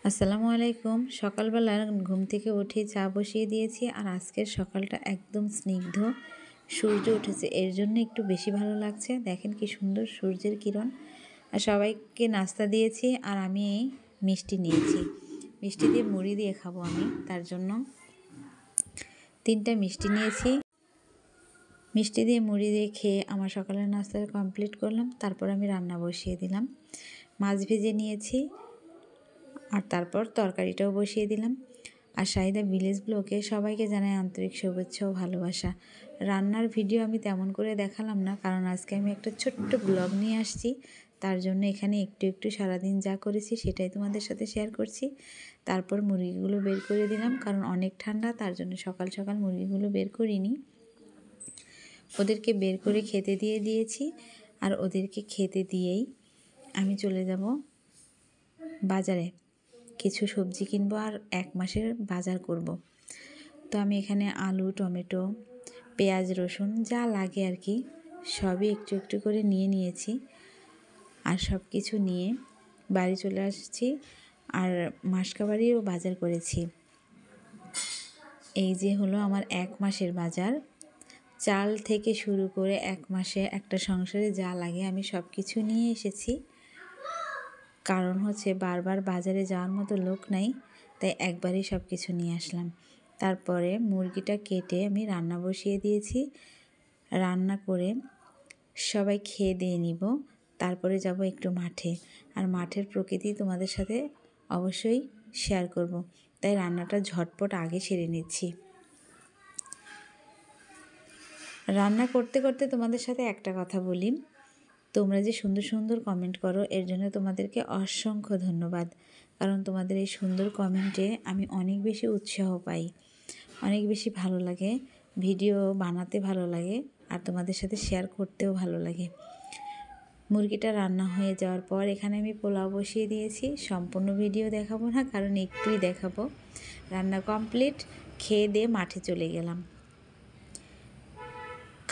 আসসালামু আলাইকুম। সকালবেলা ঘুম থেকে উঠে চা বসিয়ে দিয়েছি, আর আজকের সকালটা একদম স্নিগ্ধ, সূর্য উঠেছে, এর জন্য একটু বেশি ভালো লাগছে। দেখেন কি সুন্দর সূর্যের কিরণ। আর সবাইকে নাস্তা দিয়েছি, আর আমি মিষ্টি নিয়েছি। মিষ্টি দিয়ে মুড়ি দিয়ে খাবো আমি, তার জন্য 3টা মিষ্টি নিয়েছি। মিষ্টি দিয়ে মুড়ি দিয়ে খেয়ে আমার সকালের নাস্তাটা কমপ্লিট করলাম। তারপর আমি রান্না বসিয়ে দিলাম। মাছ ভেজে নিয়েছি, আর তারপর তরকারিটাও বসিয়ে দিলাম। আর শাহিদা ভিলেজ ব্লগে সবাইকে জানাই আন্তরিক শুভেচ্ছা ও ভালোবাসা। রান্নার ভিডিও আমি তেমন করে দেখালাম না, কারণ আজকে আমি একটা ছোট্ট ব্লগ নিয়ে আসছি। তার জন্য এখানে একটু একটু সারাদিন যা করেছি সেটাই তোমাদের সাথে শেয়ার করছি। তারপর মুরগিগুলো বের করে দিলাম, কারণ অনেক ঠান্ডা, তার জন্য সকাল সকাল মুরগিগুলো বের করিনি। ওদেরকে বের করে খেতে দিয়ে দিয়েছি, আর ওদেরকে খেতে দিয়েই আমি চলে যাব বাজারে। কিছু সবজি কিনবো আর 1 মাসের বাজার করব। তো আমি এখানে আলু, টমেটো, পেঁয়াজ, রসুন যা লাগে আর কি সবই একটু একটু করে নিয়েছি। আর সব কিছু নিয়ে বাড়ি চলে আসছি, আর মাসকাবাড়িও বাজার করেছি। এই যে হলো আমার 1 মাসের বাজার। চাল থেকে শুরু করে 1 মাসে একটা সংসারে যা লাগে আমি সব কিছু নিয়ে এসেছি। কারণ হচ্ছে বারবার বাজারে যাওয়ার মতো লোক নাই, তাই একবারই সব কিছু নিয়ে আসলাম। তারপরে মুরগিটা কেটে আমি রান্না বসিয়ে দিয়েছি। রান্না করে সবাই খেয়ে দিয়ে নিব, তারপরে যাব একটু মাঠে। আর মাঠের প্রকৃতি তোমাদের সাথে অবশ্যই শেয়ার করব, তাই রান্নাটা ঝটপট আগে সেরে নিচ্ছি। রান্না করতে করতে তোমাদের সাথে একটা কথা বলি, তোমরা যে সুন্দর সুন্দর কমেন্ট করো এর জন্য তোমাদেরকে অসংখ্য ধন্যবাদ। কারণ তোমাদের এই সুন্দর কমেন্টে আমি অনেক বেশি উৎসাহ পাই, অনেক বেশি ভালো লাগে, ভিডিও বানাতে ভালো লাগে, আর তোমাদের সাথে শেয়ার করতেও ভালো লাগে। মুরগিটা রান্না হয়ে যাওয়ার পর এখানে আমি পোলাও বসিয়ে দিয়েছি। সম্পূর্ণ ভিডিও দেখাবো না, কারণ একটুই দেখাবো। রান্না কমপ্লিট, খেয়ে দিয়ে মাঠে চলে গেলাম।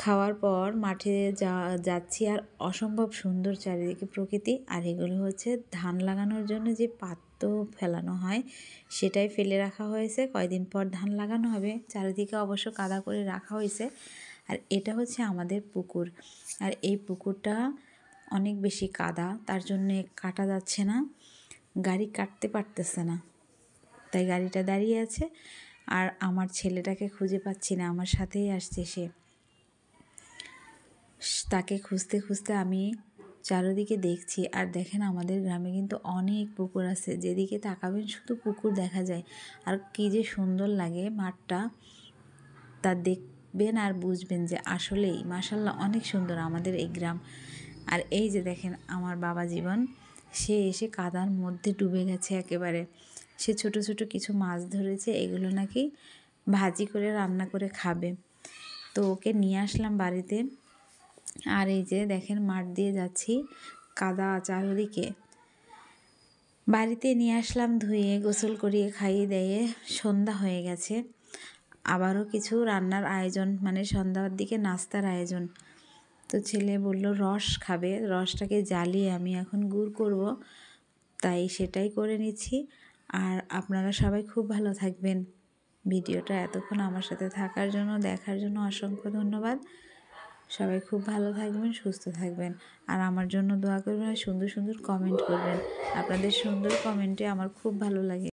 খাওয়ার পর মাঠে যাচ্ছি, আর অসম্ভব সুন্দর চারিদিকে প্রকৃতি। আর এগুলো হচ্ছে ধান লাগানোর জন্য যে পাত্র ফেলানো হয় সেটাই ফেলে রাখা হয়েছে। কয়দিন পর ধান লাগানো হবে, চারিদিকে অবশ্য কাদা করে রাখা হয়েছে। আর এটা হচ্ছে আমাদের পুকুর, আর এই পুকুরটা অনেক বেশি কাদা, তার জন্যে কাটা যাচ্ছে না, গাড়ি কাটতে পারতেছে না, তাই গাড়িটা দাঁড়িয়ে আছে। আর আমার ছেলেটাকে খুঁজে পাচ্ছি না, আমার সাথেই আসছে সে। তাকে খুঁজতে খুঁজতে আমি চারিদিকে দেখছি। আর দেখেন আমাদের গ্রামে কিন্তু অনেক পুকুর আছে, যেদিকে তাকাবেন শুধু পুকুর দেখা যায়। আর কি যে সুন্দর লাগে মাঠটা, তা দেখবেন আর বুঝবেন যে আসলেই মাশাআল্লাহ অনেক সুন্দর আমাদের এই গ্রাম। আর এই যে দেখেন আমার বাবা জীবন, সে এসে কাদার মধ্যে ডুবে গেছে একেবারে। সে ছোট ছোট কিছু মাছ ধরেছে, এগুলো নাকি ভাজি করে রান্না করে খাবে। তো ওকে নিয়ে আসলাম বাড়িতে। আর এই যে দেখেন মাঠ দিয়ে যাচ্ছি, কাদা চারিদিকে। বাড়িতে নিয়ে আসলাম, ধুয়ে গোসল করিয়ে খাইয়ে দিয়ে সন্ধ্যা হয়ে গেছে। আবারও কিছু রান্নার আয়োজন, মানে সন্ধ্যার দিকে নাস্তার আয়োজন। তো ছেলে বলল রস খাবে, রসটাকে জ্বালিয়ে আমি এখন গুড় করব, তাই সেটাই করে নিচ্ছি। আর আপনারা সবাই খুব ভালো থাকবেন। ভিডিওটা এতক্ষণ আমার সাথে থাকার জন্য, দেখার জন্য অসংখ্য ধন্যবাদ। সবাই খুব ভালো থাকবেন, সুস্থ থাকবেন, আর আমার জন্য দোয়া করবেন, আর সুন্দর সুন্দর কমেন্ট করবেন। আপনাদের সুন্দর কমেন্টে আমার খুব ভালো লাগে।